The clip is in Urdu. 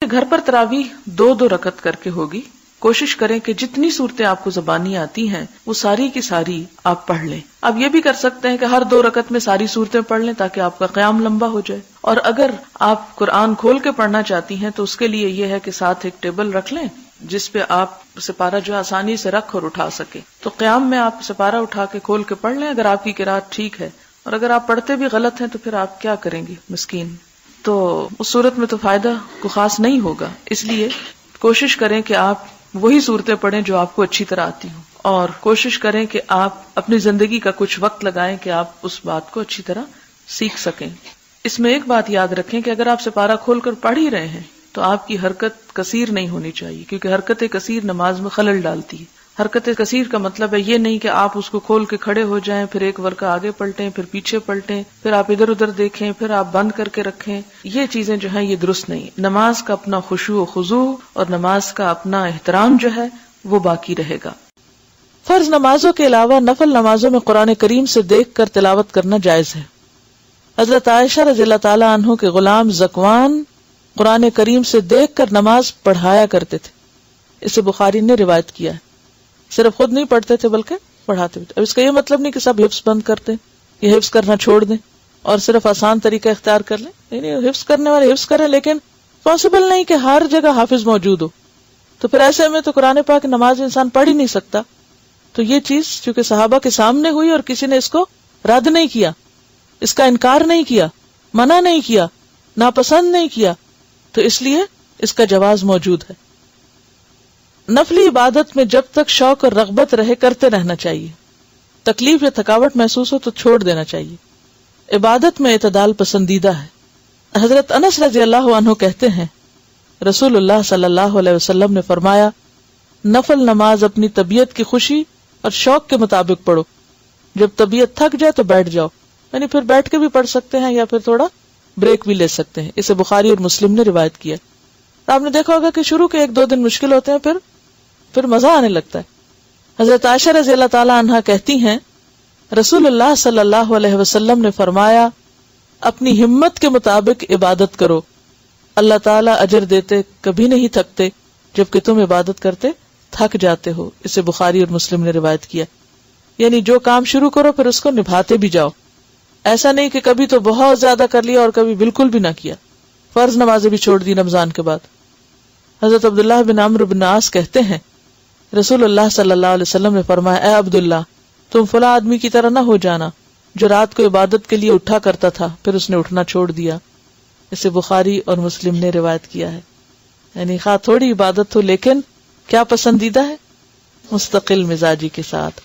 گھر پر تراویح 2-2 رکعت کر کے ہوگی. کوشش کریں کہ جتنی صورتیں آپ کو زبانی آتی ہیں وہ ساری کی ساری آپ پڑھ لیں. آپ یہ بھی کر سکتے ہیں کہ ہر 2 رکعت میں ساری صورتیں پڑھ لیں تاکہ آپ کا قیام لمبا ہو جائے. اور اگر آپ قرآن کھول کے پڑھنا چاہتی ہیں تو اس کے لیے یہ ہے کہ ساتھ ایک ٹیبل رکھ لیں جس پہ آپ سپارہ جو آسانی سے رکھ اور اٹھا سکیں. تو قیام میں آپ سپارہ اٹھا کے کھول کے پڑھ لیں اگر آپ کی قرات ٹھیک ہے. اور اگر آپ پڑھتے بھی غلط ہیں تو پھر آپ کیا کریں گے مسکین. تو اس صورت میں تو فائدہ کو خاص نہیں ہوگا. اس لیے کوشش کریں کہ آپ وہی صورتیں پڑھیں جو آپ کو اچھی طرح آتی ہوں، اور کوشش کریں کہ آپ اپنی زندگی کا کچھ وقت لگائیں کہ آپ اس بات کو اچھی طرح سیکھ سکیں. اس میں ایک بات یاد رکھیں کہ اگر آپ سپارہ کھول کر پڑھ ہی رہے ہیں تو آپ کی حرکت کثیر نہیں ہونی چاہیے، کیونکہ حرکت کثیر نماز میں خلل ڈالتی ہے. حرکت کثیر کا مطلب ہے یہ نہیں کہ آپ اس کو کھول کے کھڑے ہو جائیں، پھر ایک ورقہ آگے پلٹیں، پھر پیچھے پلٹیں، پھر آپ ادھر ادھر دیکھیں، پھر آپ بند کر کے رکھیں. یہ چیزیں جو ہیں یہ درست نہیں. نماز کا اپنا خشوع و خضوع اور نماز کا اپنا احترام جو ہے وہ باقی رہے گا. فرض نمازوں کے علاوہ نفل نمازوں میں قرآن کریم سے دیکھ کر تلاوت کرنا جائز ہے. حضرت عائشہ رضی اللہ تعالی عنہ کے غلام ذکوان قرآن کریم سے دیکھ کر نماز پڑھایا کرتے تھے. اسے بخاری نے روایت کیا ہے. صرف خود نہیں پڑھتے تھے بلکہ پڑھاتے بھی. اب اس کا یہ مطلب نہیں کہ سب حفظ بند کرتے، یہ حفظ کرنا چھوڑ دیں اور صرف آسان طریقہ اختیار کر لیں. نہیں، حفظ کرنے والے حفظ کریں، لیکن پاسبل نہیں کہ ہر جگہ حافظ موجود ہو. تو پھر ایسے میں تو قرآن پاک نماز انسان پڑھ ہی نہیں سکتا. تو یہ چیز چونکہ صحابہ کے سامنے ہوئی اور کسی نے اس کو رد نہیں کیا، اس کا انکار نہیں کیا، منع نہیں کیا، ناپسند نہیں کیا، تو اس لیے اس کا جواز موجود ہے. نفلی عبادت میں جب تک شوق اور رغبت رہے کرتے رہنا چاہیے. تکلیف یا تھکاوٹ محسوس ہو تو چھوڑ دینا چاہیے. عبادت میں اعتدال پسندیدہ ہے. حضرت انس رضی اللہ عنہ کہتے ہیں رسول اللہ صلی اللہ علیہ وسلم نے فرمایا، نفل نماز اپنی طبیعت کی خوشی اور شوق کے مطابق پڑھو. جب طبیعت تھک جائے تو بیٹھ جاؤ، یعنی پھر بیٹھ کے بھی پڑھ سکتے ہیں یا پھر تھوڑا بریک بھی لے سکتے ہیں. اسے بخاری اور مسلم نے روایت کیا. آپ نے دیکھا ہوگا کہ شروع کے 1-2 دن مشکل ہوتے ہیں، پھر مزہ آنے لگتا ہے. حضرت عائشہ رضی اللہ تعالی عنہا کہتی ہیں رسول اللہ صلی اللہ علیہ وسلم نے فرمایا، اپنی ہمت کے مطابق عبادت کرو، اللہ تعالیٰ اجر دیتے کبھی نہیں تھکتے، جبکہ تم عبادت کرتے تھک جاتے ہو. اسے بخاری اور مسلم نے روایت کیا. یعنی جو کام شروع کرو پھر اس کو نبھاتے بھی جاؤ. ایسا نہیں کہ کبھی تو بہت زیادہ کر لیا اور کبھی بالکل بھی نہ کیا. فرض نمازیں بھی چھوڑ دی رمضان کے بعد. حضرت عبداللہ بن عمرو بن عاص کہتے ہیں رسول اللہ صلی اللہ علیہ وسلم نے فرمایا، اے عبداللہ، تم فلاں آدمی کی طرح نہ ہو جانا جو رات کو عبادت کے لیے اٹھا کرتا تھا پھر اس نے اٹھنا چھوڑ دیا. اسے بخاری اور مسلم نے روایت کیا ہے. یعنی خواہ تھوڑی عبادت ہو لیکن کیا پسندیدہ ہے؟ مستقل مزاجی کے ساتھ.